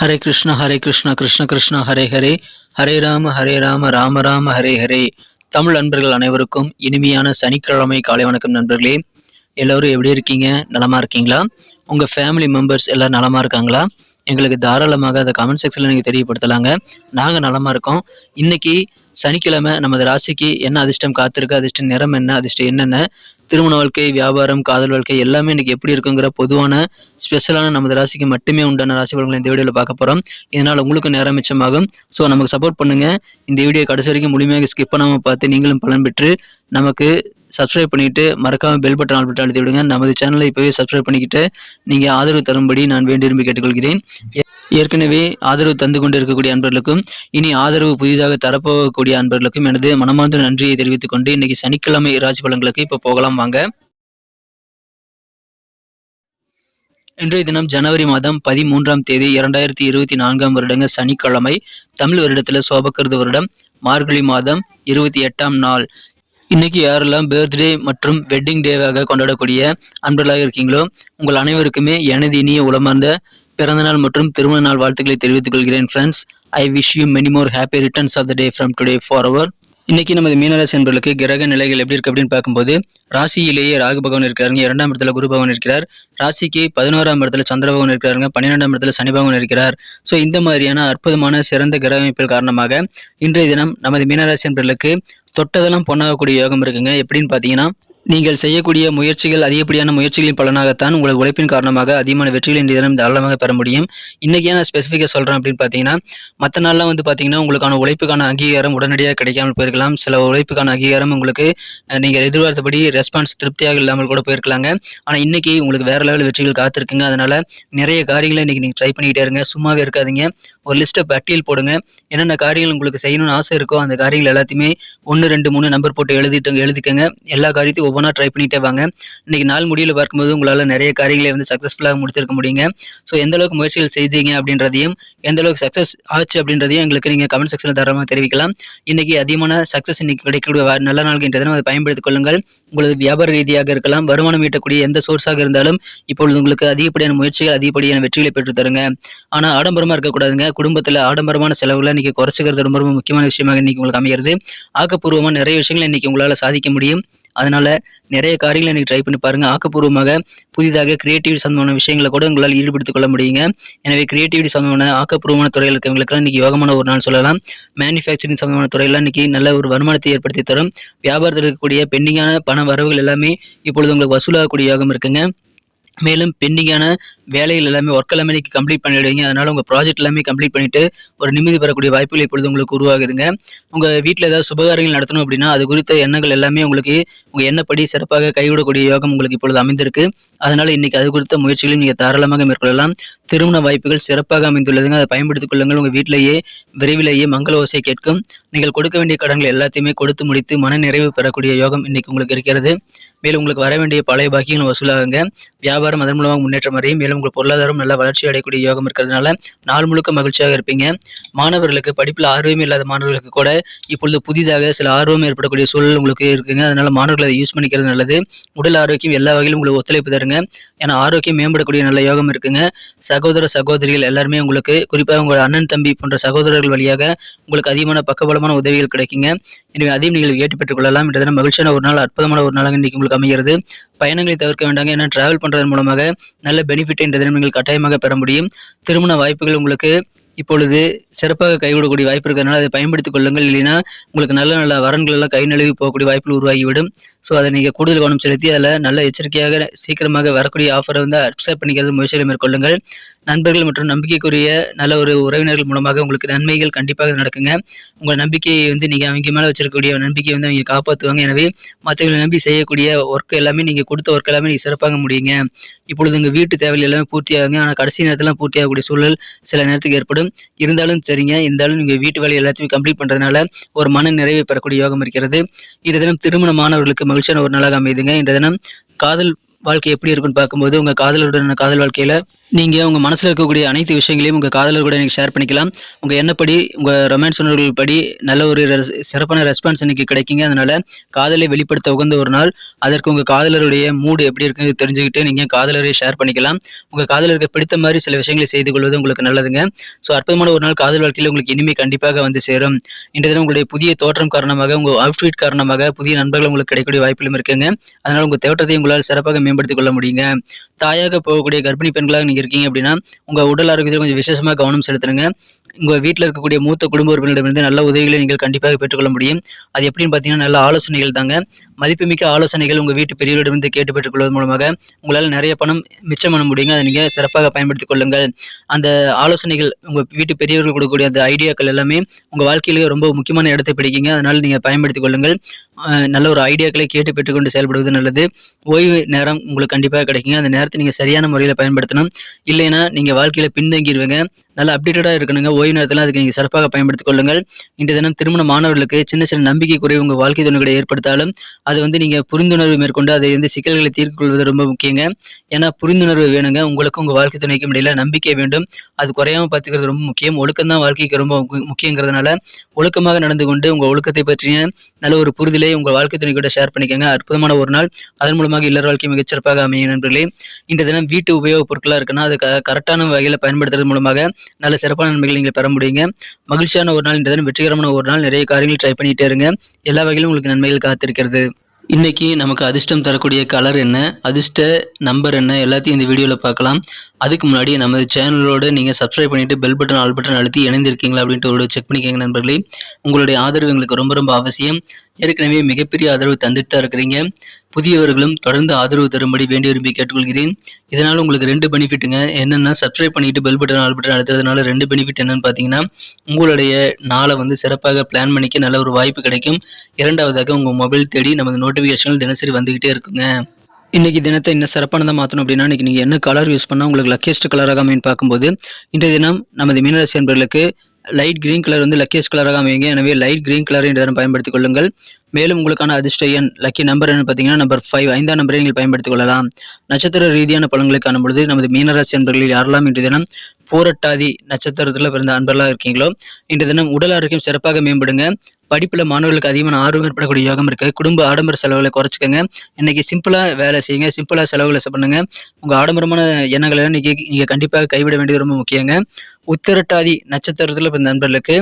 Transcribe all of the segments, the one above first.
ஹரே கிருஷ்ணா கிருஷ்ண கிருஷ்ணா ஹரே ஹரே, ஹரே ராம ராம ராம ஹரே ஹரே. தமிழ் நண்பர்கள் அனைவருக்கும் இனிமையான சனிக்கிழமை காலை வணக்கம் நண்பர்களே. எல்லோரும் எப்படி இருக்கீங்க? நலமா இருக்கீங்களா? உங்க ஃபேமிலி மெம்பர்ஸ் எல்லாம் நலமா இருக்காங்களா? எங்களுக்கு தாராளமாக அதை கமெண்ட் செக்ஷன்ல நீங்க தெரியப்படுத்தலாங்க. நாங்க நலமா இருக்கோம். இன்னைக்கு சனிக்கிழமை நமது ராசிக்கு என்ன அதிர்ஷ்டம் காத்திருக்கு, அதிர்ஷ்ட நிறம் என்ன, அதிர்ஷ்டம் என்னென்ன, திருமண வாழ்க்கை, வியாபாரம், காதல் வாழ்க்கை எல்லாமே இன்னைக்கு எப்படி இருக்குங்கிற பொதுவான ஸ்பெஷலான நமது ராசிக்கு மட்டுமே உண்டான ராசி பலன்களை இந்த வீடியோவில் பார்க்க போகிறோம். இதனால் உங்களுக்கு நேரம் மிச்சமாகும். ஸோ நமக்கு சப்போர்ட் பண்ணுங்கள். இந்த வீடியோ கடைசி வரைக்கும் முழுமையாக ஸ்கிப் பண்ணாமல் பார்த்து நீங்களும் பலன் பெற்று நமக்கு சப்ஸ்கிரைப் பண்ணிட்டு மறக்காம பெல் பட்டன் ஆல் பட்டன் அழுத்தி விடுங்க. நமது சேனலை இப்போவே சப்ஸ்கிரைப் பண்ணிக்கிட்டு நீங்கள் ஆதரவு தரும்படி நான் வேண்டி விரும்பி கேட்டுக்கொள்கிறேன். ஏற்கனவே ஆதரவு தந்து கொண்டு இருக்கக்கூடிய அன்பர்களுக்கும் இனி ஆதரவு புதிதாக தரப்போகக்கூடிய அன்பர்களுக்கும் எனது மனமார்ந்த நன்றியை தெரிவித்துக் கொண்டு இன்னைக்கு சனிக்கிழமை ராசி பலன்களுக்கு இப்போ போகலாம் வாங்க. இன்றைய தினம் ஜனவரி மாதம் 13ஆம் தேதி 2024 வருடங்க சனிக்கிழமை. தமிழ் வருடத்தில் சோபக்கிருது வருடம் மார்கழி மாதம் 28ஆம் நாள். இன்னைக்கு யாரெல்லாம் பர்த்டே மற்றும் வெட்டிங் டேவாக கொண்டாடக்கூடிய அன்பர்களாக இருக்கீங்களோ உங்கள் அனைவருக்குமே எனது இனிய உளமார்ந்த பிறந்தநாள் மற்றும் திருமண நாள் வாழ்த்துக்களை தெரிவித்துக் கொள்கிறேன். Friends, I wish you many more happy returns of the day from today forever. இன்னைக்கு நமது மீனராசி என்பவர்களுக்கு கிரக நிலைகள் எப்படி இருக்கு அப்படின்னு பார்க்கும்போது, ராசியிலேயே ராகு பகவான் இருக்கிறாருங்க, 2ஆம் இடத்துல குரு பகவான் இருக்கிறார், ராசிக்கு 11ஆம் இடத்துல சந்திர பகவான் இருக்கிறாருங்க, 12ஆம் இடத்துல சனி பகவான் இருக்கிறார். ஸோ இந்த மாதிரியான அற்புதமான சிறந்த கிரக அமைப்புகள் காரணமாக இன்றைய தினம் நமது மீனராசி என்பவர்களுக்கு தொட்டதெல்லாம் பொன்னாகக்கூடிய யோகம் இருக்குங்க. எப்படின்னு பார்த்தீங்கன்னா, நீங்கள் செய்யக்கூடிய முயற்சிகள் அதிகப்படியான முயற்சிகளின் பலனாகத்தான் உங்களது உழைப்பின் காரணமாக அதிகமான வெற்றிகளை இன்றைய தினம் தாராளமாக பெற முடியும். இன்றைக்கே நான் ஸ்பெசிஃபிக்காக சொல்கிறேன் அப்படின்னு பார்த்தீங்கன்னா, மற்ற நாள்லாம் பார்த்தீங்கன்னா உங்களுக்கான உழைப்புக்கான அங்கீகாரம் உடனடியாக கிடைக்காமல் போயிருக்கலாம். சில உழைப்புக்கான அங்கீகாரம் உங்களுக்கு நீங்கள் எதிர்பார்த்தபடி ரெஸ்பான்ஸ் திருப்தியாக இல்லாமல் கூட போயிருக்கலாங்க. ஆனால் இன்றைக்கி உங்களுக்கு வேறு லெவல் வெற்றிகள் காத்திருக்குங்க. அதனால் நிறைய காரியங்களை இன்றைக்கி நீங்கள் ட்ரை பண்ணிக்கிட்டே இருங்க. சும்மாவே இருக்காதீங்க. ஒரு லிஸ்ட்டை பட்டியல் போடுங்க. என்னென்ன காரியங்கள் உங்களுக்கு செய்யணும்னு ஆசை இருக்கோ அந்த காரியங்கள் எல்லாத்தையுமே 1, 2, 3 நம்பர் போட்டு எழுதிக்கங்க. எல்லா காரியத்தையும் ஒவ்வொன்றா ட்ரை பண்ணிட்டே வாங்க. இன்னைக்கு நாள் முடிவில் பார்க்கும்போது உங்களால் நிறைய காரியங்களை சக்ஸஸ்ஃபுல்லாக முடித்திருக்க முடியுங்க. ஸோ எந்த அளவுக்கு முயற்சிகள் செய்தீங்க அப்படின்றதையும் எந்த அளவுக்கு சக்ஸஸ் ஆச்சு அப்படின்றதையும் எங்களுக்கு நீங்கள் கமெண்ட் செக்ஷனில் தாராளமாக தெரிவிக்கலாம். இன்னைக்கு அதிகமான சக்ஸஸ் இன்னைக்கு கிடைக்கக்கூடிய நல்ல நாள் என்றதும் அதை பயன்படுத்திக் கொள்ளுங்கள். உங்களது வியாபார ரீதியாக இருக்கலாம், வருமானம் ஈட்டக்கூடிய எந்த சோர்ஸாக இருந்தாலும் இப்பொழுது உங்களுக்கு அதிகப்படியான முயற்சிகள் அதிகப்படியான வெற்றிகளை பெற்று தருங்க. ஆனால் ஆடம்பரமாக இருக்கக்கூடாதுங்க. குடும்பத்தில் ஆடம்பரமான செலவுகளை இன்னைக்கு குறைச்சிக்கிறது ரொம்ப ரொம்ப முக்கியமான விஷயமாக இன்னைக்கு உங்களுக்கு அமைகிறது. ஆக்கப்பூர்வமாக நிறைய விஷயங்களை இன்னைக்கு உங்களால் சாதிக்க முடியும். அதனால நிறைய காரியங்களை இன்னைக்கு ட்ரை பண்ணி பாருங்க. ஆக்கப்பூர்வமாக புதிதாக கிரியேட்டிவிட்டி சம்பந்தமான விஷயங்களை கூட உங்களால் ஈடுபடுத்திக் கொள்ள முடியுங்க. எனவே கிரியேட்டிவிட்டி சம்பந்தமான ஆக்கப்பூர்வமான துறையில் இருக்கிறவங்களுக்குலாம் இன்னைக்கு யோகமான ஒரு நாள் சொல்லலாம். மேனுஃபேக்சரிங் சம்பந்தமான துறையெல்லாம் இன்னைக்கு நல்ல ஒரு வருமானத்தை ஏற்படுத்தி தரும். வியாபாரத்தில் இருக்கக்கூடிய பெண்டிங்கான பண வரவுகள் எல்லாமே இப்பொழுது உங்களுக்கு வசூலாகக்கூடிய யோகம் இருக்குங்க. மேலும் பெண்டிங்கான வேலைகள் எல்லாமே ஒர்க் எல்லாமே இன்னைக்கு கம்ப்ளீட் பண்ணிடுவீங்க. அதனால உங்கள் ப்ராஜெக்ட் எல்லாமே கம்ப்ளீட் பண்ணிட்டு ஒரு நிம்மதி பெறக்கூடிய வாய்ப்புகள் இப்பொழுது உங்களுக்கு உருவாகுதுங்க. உங்கள் வீட்டில் ஏதாவது சுபகாரியங்கள் நடத்தணும் அப்படின்னா அது குறித்த எண்ணங்கள் எல்லாமே உங்களுக்கு உங்கள் எண்ணப்படி சிறப்பாக கைவிடக்கூடிய யோகம் உங்களுக்கு இப்பொழுது அமைந்திருக்கு. அதனால இன்னைக்கு அது குறித்த முயற்சிகளையும் நீங்கள் தாராளமாக மேற்கொள்ளலாம். திருமண வாய்ப்புகள் சிறப்பாக அமைந்துள்ளதுங்க. அதை பயன்படுத்திக் கொள்ளுங்கள். உங்கள் வீட்டிலேயே விரைவிலேயே மங்கள ஓசை கேட்கும். நீங்கள் கொடுக்க வேண்டிய கடன்கள் எல்லாத்தையுமே கொடுத்து முடித்து மன நிறைவு பெறக்கூடிய யோகம் இன்னைக்கு உங்களுக்கு இருக்கிறது. மேலும் உங்களுக்கு வர வேண்டிய பழைய பாக்கியங்கள் வசூலாகுங்க. வியாபாரம் அதன் மூலமாக முன்னேற்றம் அடையும். மேலும் உங்கள் பொருளாதாரம் நல்ல வளர்ச்சி அடையக்கூடிய யோகம் இருக்கிறதுனால நாள் முழுக்க மகிழ்ச்சியாக இருப்பீங்க. மாணவர்களுக்கு படிப்பில் ஆர்வமே இல்லாத மாணவர்களுக்கு கூட இப்பொழுது புதிதாக சில ஆர்வம் ஏற்படக்கூடிய சூழல் உங்களுக்கு இருக்குங்க. அதனால மாணவர்கள் அதை யூஸ் பண்ணிக்கிறது நல்லது. உடல் ஆரோக்கியம் எல்லா வகையிலும் உங்களுக்கு ஒத்துழைப்பு தருங்க. ஏன்னா ஆரோக்கியம் மேம்படக்கூடிய நல்ல யோகம் இருக்குங்க. சகோதர சகோதரிகள் எல்லாருமே உங்களுக்கு, குறிப்பாக உங்கள் அண்ணன் தம்பி போன்ற சகோதரர்கள் வழியாக உங்களுக்கு அதிகமான பக்கபலமான உதவிகள் கிடைக்குங்க. எனவே அதையும் நீங்கள் ஏற்றி பெற்றுக் கொள்ளலாம். என்ற தினம் மகிழ்ச்சியான ஒரு நாள், அற்புதமான ஒரு நாளாக இன்னைக்கு உங்களுக்கு அமைகிறது. பயணங்களை தவிர்க்க வேண்டாங்க. ஏன்னா டிராவல் பண்றதன் மூலமாக நல்ல பெனிஃபிட் என்ற தினம் நீங்கள் கட்டாயமாக பெற முடியும். திருமண வாய்ப்புகள் உங்களுக்கு இப்பொழுது சிறப்பாக கைவிடக்கூடிய வாய்ப்பு இருக்கிறதுனால அதை பயன்படுத்திக் கொள்ளுங்கள். இல்லைன்னா உங்களுக்கு நல்ல நல்ல வரன்கள் எல்லாம் கை நழுவி போகக்கூடிய வாய்ப்புகள் உருவாகிவிடும். ஸோ அதை நீங்கள் கூடுதல் கவனம் செலுத்தி அதில் நல்ல எச்சரிக்கையாக சீக்கிரமாக வரக்கூடிய ஆஃபரை அக்செப்ட் பண்ணிக்கிறது முயற்சிகளை மேற்கொள்ளுங்கள். நண்பர்கள் மற்றும் நம்பிக்கைக்குரிய நல்ல ஒரு உறவினர்கள் மூலமாக உங்களுக்கு நன்மைகள் கண்டிப்பாக நடக்குங்க. உங்கள் நம்பிக்கையை நீங்கள் அவங்க மேலே வச்சிருக்கக்கூடிய நம்பிக்கையை அவங்க காப்பாற்றுவாங்க. எனவே மற்றவர்களை நம்பி செய்யக்கூடிய ஒர்க் எல்லாமே நீங்கள் கொடுத்த ஒர்க் எல்லாமே நீங்கள் சிறப்பாக முடியுங்க. இப்பொழுது உங்கள் வீட்டு தேவைகள் எல்லாமே பூர்த்தியாகுங்க. ஆனால் கடைசி நேரத்தில் பூர்த்தியாகக்கூடிய சூழல் சில நேரத்துக்கு ஏற்படும். இருந்தாலும் சரிங்க, இருந்தாலும் நீங்கள் வீட்டு வேலை எல்லாத்தையும் கம்ப்ளீட் பண்ணுறதுனால ஒரு மன நிறைவை பெறக்கூடிய யோகம் இருக்கிறது. இந்த தினம் திருமணமானவர்களுக்கு மகிழ்ச்சியான ஒரு நாளாக அமைதுங்க. இந்த தினம் காதல் வாழ்க்கை எப்படி இருக்குன்னு பார்க்கும்போது உங்கள் காதலருடனான காதல் வாழ்க்கையில் நீங்க உங்க மனசுல இருக்கக்கூடிய அனைத்து விஷயங்களையும் உங்க காதலர் கூட இன்னைக்கு ஷேர் பண்ணிக்கலாம். உங்க எண்ணப்படி, உங்க ரொமான்ஸ் உணர்வுகள் படி நல்ல ஒரு சிறப்பான ரெஸ்பான்ஸ் இன்னைக்கு கிடைக்குங்க. அதனால காதலை வெளிப்படுத்த உகந்த ஒரு நாள். அதற்கு உங்க காதலருடைய மூடு எப்படி இருக்குன்னு தெரிஞ்சுக்கிட்டு நீங்க காதலரை ஷேர் பண்ணிக்கலாம். உங்க காதலருக்கு பிடித்த மாதிரி சில விஷயங்களை செய்து கொள்வது உங்களுக்கு நல்லதுங்க. ஸோ அற்புதமான ஒரு நாள் காதல் வாழ்க்கையில உங்களுக்கு இனிமை கண்டிப்பாக வந்து சேரும். இன்றைய தினம் உங்களுடைய புதிய தோற்றம் காரணமாக, உங்க அவுட்ஃபிட் காரணமாக புதிய நண்பர்கள் உங்களுக்கு கிடைக்கக்கூடிய வாய்ப்புகளும் இருக்குங்க. அதனால உங்க தோற்றத்தை உங்களால் சிறப்பாக மேம்படுத்திக் கொள்ள முடியுங்க. தாயாக போகக்கூடிய கர்ப்பிணி பெண்களாக நீங்க இருக்கீங்க அப்படின்னா, உங்க உடல் ஆரோக்கியத்தில் கொஞ்சம் விசேஷமா கவனம் செலுத்துங்க. உங்க வீட்ல இருக்கக்கூடிய மூத்த குடும்ப உறுப்பினரிடமிருந்து நல்ல உதவிகளை நீங்கள் கண்டிப்பாக பெற்றுக்கொள்ள முடியும். அது எப்படின்னு பார்த்தீங்கன்னா, நல்ல ஆலோசனைகள் தாங்க. மதிப்புமிக்க ஆலோசனைகள் உங்க வீட்டு பெரியவரிடமிருந்து கேட்டு பெற்றுக்கொள்வதன் மூலமாக உங்களால நிறைய பணம் மிச்சம் பண்ண முடியுங்க. அதை நீங்க சிறப்பாக பயன்படுத்திக் கொள்ளுங்கள். அந்த ஆலோசனைகள் உங்க வீட்டு பெரியவர்கள் கொடுக்கக்கூடிய அந்த ஐடியாக்கள் எல்லாமே உங்க வாழ்க்கையிலேயே ரொம்ப முக்கியமான இடத்தை பிடிக்குங்க. அதனால நீங்க பயன்படுத்திக் கொள்ளுங்கள். நல்ல ஒரு ஐடியாக்களை கேட்டு பெற்றுக்கொண்டு செயல்படுவது நல்லது. ஓய்வு நேரம் உங்களுக்கு கண்டிப்பாக கிடைக்குங்க. அந்த நேரத்தை நீங்க சரியான முறையில பயன்படுத்தணும். இல்லைன்னா நீங்க வாழ்க்கையில பின்தங்கிருவீங்க. நல்லா அப்டேட்டடா இருக்கணுங்க. ஓய்வு நேரத்துல அதுக்கு நீங்க சிறப்பாக பயன்படுத்திக் கொள்ளுங்கள். இன்றைய தினம் திருமண மாணவர்களுக்கு சின்ன சின்ன நம்பிக்கை குறைவு உங்க வாழ்க்கை துணைகளை ஏற்படுத்தாலும், அது நீங்க புரிந்துணர்வு மேற்கொண்டு அதை சிக்கல்களை தீர்த்து கொள்வது ரொம்ப முக்கியங்க. ஏன்னா புரிந்துணர்வு வேணுங்க. உங்களுக்கும் உங்க வாழ்க்கை துணைக்கும் இடையில நம்பிக்கை வேண்டும். அது குறையாம பார்த்துக்கிறது ரொம்ப முக்கியம். ஒழுக்கம் தான் வாழ்க்கைக்கு ரொம்ப முக்கியங்கிறதுனால ஒழுக்கமாக நடந்து கொண்டு உங்க ஒழுக்கத்தை பற்றிய நல்ல ஒரு புரிதலை உங்க வாழ்க்கை துணை கூட ஷேர் பண்ணிக்கோங்க. அற்புதமான ஒரு நாள். அதன் மூலமாக இல்லற வாழ்க்கை மிகச்சிறப்பாக அமையும் நண்பர்களே. இன்றைய தினம் வீட்டு உபயோகப் பொருட்களா இருக்குன்னா அது கரெக்டான வகையில பயன்படுத்துறது மூலமாக நல்ல சிறப்பான நன்மைகள் நீங்க பெற முடியுங்க. மகிழ்ச்சியான ஒரு நாள். இன்றைய தினம் வெற்றிகரமான ஒரு நாள். நிறைய காரியங்கள் ட்ரை பண்ணிட்டே இருங்க. எல்லா வகையிலும் உங்களுக்கு நன்மைகள் காத்திருக்கிறது. இன்னைக்கு நமக்கு அதிர்ஷ்டம் தரக்கூடிய கலர் என்ன, அதிர்ஷ்ட நம்பர் என்ன, எல்லாத்தையும் இந்த வீடியோவில் பார்க்கலாம். அதுக்கு முன்னாடி நமது சேனலோடு நீங்கள் சப்ஸ்கிரைப் பண்ணிட்டு பெல் பட்டன் ஆல் பட்டன் அழுத்தி இணைந்திருக்கீங்களா அப்படின்ட்டு ஒரு செக் பண்ணிக்கோங்க நண்பர்களே. உங்களுடைய ஆதரவு எங்களுக்கு ரொம்ப ரொம்ப அவசியம். ஏற்கனவே மிகப்பெரிய ஆதரவு தந்துட்டு தான் இருக்கிறீங்க. புதியவர்களும் தொடர்ந்து ஆதரவு தரும்படி வேண்டி விரும்பி கேட்டுக்கொள்கிறேன். இதனால் உங்களுக்கு 2 பெனிஃபிட்டுங்க. என்னென்னா, சப்ஸ்கிரைப் பண்ணிட்டு பெல் பட்டன் ஆல் பட்டன் அழுத்துறதுனால 2 பெனிஃபிட் என்னன்னு பார்த்தீங்கன்னா, உங்களுடைய நாளை சிறப்பாக பிளான் பண்ணிக்க நல்ல ஒரு வாய்ப்பு கிடைக்கும். இரண்டாவதாக உங்கள் மொபைல் தேடி நமது நோட்டிஃபிகேஷன்கள் தினசரி வந்துகிட்டே இருக்குங்க. இன்னைக்கு தினத்தை இன்னும் சிறப்பானதாக மாற்றணும் அப்படின்னா, இன்னைக்கு நீங்கள் என்ன கலர் யூஸ் பண்ணால் உங்களுக்கு லக்கியஸ்ட் கலராக அமைன்னு பார்க்கும்போது, இன்றைய தினம் நமது மீனராசி என்பவர்களுக்கு லைட் கிரீன் கலர் லக்கியஸ்ட் கலராக அமையுங்க. எனவே லைட் கிரீன் கலரை இன்றைய தினம் பயன்படுத்திக் கொள்ளுங்கள். மேலும் உங்களுக்கான அதிர்ஷ்ட எண் லக்கி நம்பர் என்ன பார்த்தீங்கன்னா நம்பர் 5, 5ஆம் நம்பரை நீங்கள் பயன்படுத்திக் கொள்ளலாம். நட்சத்திர ரீதியான பலன்களை காணும்பொழுது நமது மீனராசி அன்பர்களில் யாரெல்லாம் இன்றைய தினம் பூரட்டாதி நட்சத்திரத்தில் பிறந்த அன்பர்களாக இருக்கீங்களோ, இன்றைய தினம் உடல் ஆரோக்கியம் சிறப்பாக மேம்படுங்க. படிப்புல மாணவர்களுக்கு அதிகமான ஆர்வம் ஏற்படக்கூடிய யோகம் இருக்கு. குடும்ப ஆடம்பர செலவுகளை குறைச்சிக்கங்க. இன்னைக்கு சிம்பிளா வேலை செய்யுங்க. சிம்பிளா செலவுகளை பண்ணுங்க. உங்க ஆடம்பரமான எண்ணங்களை இன்னைக்கு நீங்க கண்டிப்பாக கைவிட வேண்டியது ரொம்ப முக்கியங்க. உத்திரட்டாதி நட்சத்திரத்தில் பிறந்த நண்பர்களுக்கு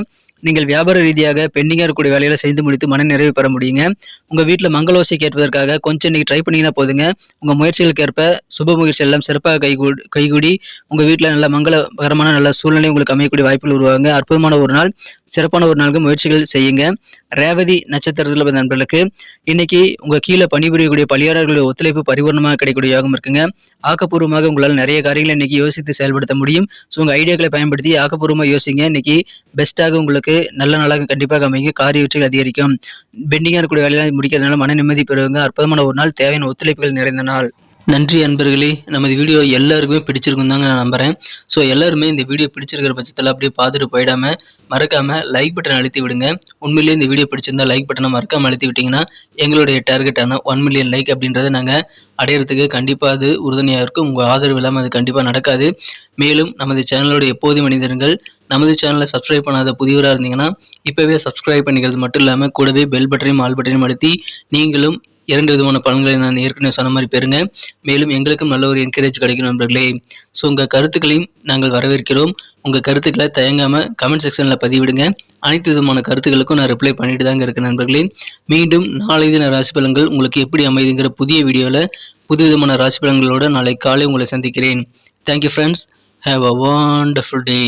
நீங்கள் வியாபார ரீதியாக பெண்டிங்காக இருக்கக்கூடிய வேலைகளை செய்து முடித்து மன நிறைவு பெற முடியுங்க. உங்கள் வீட்டில் மங்களோசை கேட்பதற்காக கொஞ்சம் இன்னைக்கு ட்ரை பண்ணிங்கன்னா போதுங்க. உங்கள் முயற்சிகளுக்கு ஏற்ப சுப முயற்சி எல்லாம் சிறப்பாக கைகூடி உங்கள் வீட்டில் நல்ல மங்களகரமான நல்ல சூழ்நிலை உங்களுக்கு அமையக்கூடிய வாய்ப்புகள் உருவாங்க. அற்புதமான ஒரு நாள். சிறப்பான ஒரு நாளுக்கு முயற்சிகள் செய்யுங்க. ரேவதி நட்சத்திரத்தில் பிறந்த நண்பர்களுக்கு இன்னைக்கு உங்கள் கீழே பணிபுரியக்கூடிய பணியாளர்களுடைய ஒத்துழைப்பு பரிபூர்ணமாக கிடைக்கக்கூடிய யோகம் இருக்குங்க. ஆக்கப்பூர்வமாக உங்களால் நிறைய காரியங்களை இன்னைக்கு யோசித்து செயல்படுத்த முடியும். ஸோ உங்கள் ஐடியாக்களை பயன்படுத்தி ஆக்கப்பூர்வமாக யோசிங்க. இன்னைக்கு பெஸ்ட்டாக உங்களுக்கு நல்ல நாளாக கண்டிப்பாக அமைங்க. காரிய வெற்றிகள் அதிகரிக்கும். பெண்டிங்காக இருக்கக்கூடிய வேலையெல்லாம் முடிக்கிறதுனால மன நிம்மதி பெறுவாங்க. அற்புதமான ஒரு நாள். தேவையான ஒத்துழைப்புகள் நிறைந்த நாள். நன்றி அன்பர்களே. நமது வீடியோ எல்லாருக்குமே பிடிச்சிருக்கும் தாங்க நான் நம்புறேன். ஸோ எல்லாருமே இந்த வீடியோ பிடிச்சிருக்கிற பட்சத்தில் அப்படியே பார்த்துட்டு போயிடாம மறக்காம லைக் பட்டன் அழுத்தி விடுங்க. உண்மையிலேயே இந்த வீடியோ பிடிச்சிருந்தா லைக் பட்டனை மறக்காம அழுத்தி விட்டீங்கன்னா எங்களுடைய டார்கெட்டான 1 மில்லியன் லைக் அப்படின்றத நாங்கள் அடையிறதுக்கு கண்டிப்பாக அது உறுதுணையாக இருக்கும். உங்கள் ஆதரவு இல்லாமல் அது கண்டிப்பாக நடக்காது. மேலும் நமது சேனலோட எப்போதும் மனிதர்கள் நமது சேனலை சப்ஸ்கிரைப் பண்ணாத புதியவராக இருந்தீங்கன்னா இப்போவே சப்ஸ்கிரைப் பண்ணிக்கிறது மட்டும் இல்லாமல் கூடவே பெல் பட்டனையும் ஆல் பட்டனையும் அழுத்தி நீங்களும் 2 விதமான பலன்களை நான் ஏற்கனவே சொன்ன மாதிரி பெறுங்க. மேலும் எங்களுக்கும் நல்ல ஒரு என்கரேஜ் கிடைக்கும் நண்பர்களே. ஸோ உங்கள் கருத்துக்களையும் நாங்கள் வரவேற்கிறோம். உங்கள் கருத்துக்களை தயங்காமல் கமெண்ட் செக்ஷனில் பதிவிடுங்க. அனைத்து விதமான கருத்துக்களுக்கும் நான் ரிப்ளை பண்ணிட்டு தாங்க இருக்கேன் நண்பர்களே. மீண்டும் நாளை தின ராசி பலன்கள் உங்களுக்கு எப்படி அமைதுங்கிற புதிய வீடியோவில் புது விதமான ராசி பலன்களோடு நாளை காலை உங்களை சந்திக்கிறேன். Thank you friends. Have a wonderful day.